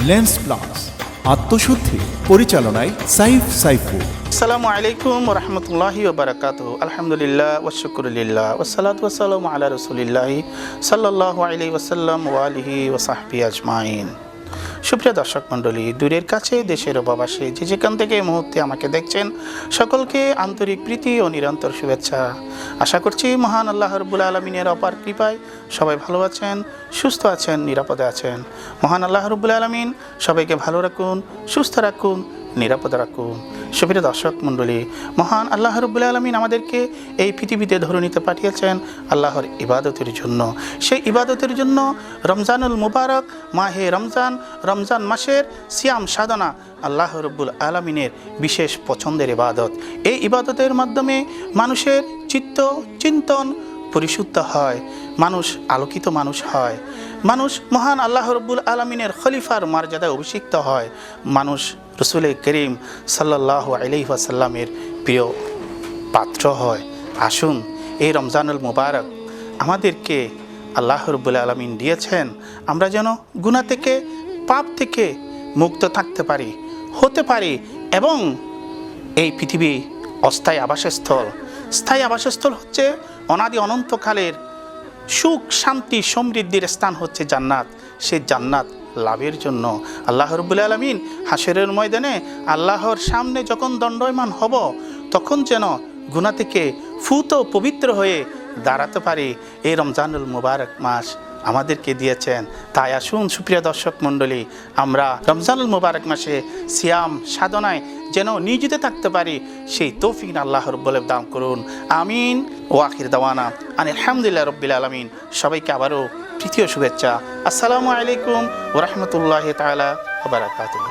Lens plus আত্মশুদ্ধি পরিচালনায় সাইফুল। আসসালামু আলাইকুম রহমতুল্লাহি ওবারাকাতুহু। আলহামদুলিল্লাহ ওয়াশুকুরুলিল্লাহ ওয়াসসালাতু ওয়াসসালামু আলা রাসূলিল্লাহি সাল্লাল্লাহু আলাইহি ওয়াসাল্লাম ওয়া আলিহি ওয়া সাহবিহি আজমাইন। সুপ্রিয় দর্শক মণ্ডলী, দূরের কাছে দেশের প্রবাসে যে যেখান থেকে এই মুহূর্তে আমাকে দেখছেন, সকলকে আন্তরিক প্রীতি ও নিরন্তর শুভেচ্ছা। আশা করছি মহান আল্লাহ রাব্বুল আলামিনের অপার কৃপায় সবাই ভালো আছেন, সুস্থ আছেন, নিরাপদে আছেন। মহান আল্লাহ রাব্বুল আলামিন সবাইকে ভালো রাখুন, সুস্থ রাখুন, নিরাপদে রাখুন। সুপ্রিয় দর্শক মণ্ডলী, মহান আল্লাহ রাব্বুল আলামিন আমাদেরকে এই পৃথিবীতে ধরণীতে পাঠিয়েছেন আল্লাহর ইবাদতের জন্য। সেই ইবাদতের জন্য রমজানুল মুবারক মাহে রমজান মাসের সিয়াম সাধনা আল্লাহ রাব্বুল আলামিনের বিশেষ পছন্দের ইবাদত। এই ইবাদতের মাধ্যমে মানুষের চিন্তন পরিশুদ্ধ হয়, মানুষ আলোকিত মানুষ হয়, মানুষ মহান আল্লাহ রাব্বুল আলামিনের খলিফার মর্যাদায় অভিষিক্ত হয়, মানুষ রসুল করিম সাল্লাল্লাহু আলাইহি ওয়াসাল্লামের প্রিয় পাত্র হয়। আসুন, এই রমজানুল মুবারক আমাদেরকে আল্লাহ রাব্বুল আলামিন দিয়েছেন আমরা যেন গুনাহ থেকে, পাপ থেকে মুক্ত থাকতে পারি, হতে পারি, এবং এই পৃথিবী অস্থায়ী আবাসস্থল। স্থায়ী আবাসস্থল হচ্ছে অনাদি অনন্তকালের সুখ, শান্তি, সমৃদ্ধির স্থান হচ্ছে জান্নাত। সেই জান্নাত লাভের জন্য আল্লাহ রাব্বুল আলামিন হাসরের ময়দানে আল্লাহর সামনে যখন দণ্ডায়মান হব, তখন যেন গুনাহ থেকে ফুত পবিত্র হয়ে দাঁড়াতে পারি। এই রমজানুল মুবারক মাস আমাদেরকে দিয়েছেন। তাই আসুন সুপ্রিয় দর্শক মণ্ডলী, আমরা রমজানুল মুবারক মাসে সিয়াম সাধনায় যেন নিয়োজিত থাকতে পারি, সেই তৌফিক আল্লাহ রাব্বুল আলামিন দান করুন। আমিন। ওয়া আখির দাওয়ানা আলহামদুলিল্লাহি রাব্বিল আলামিন। সবাইকে আবারও তৃতীয় শুভেচ্ছা। আসসালামু আলাইকুম ওয়া রাহমাতুল্লাহি তাআলা ওয়া বারাকাতুহু।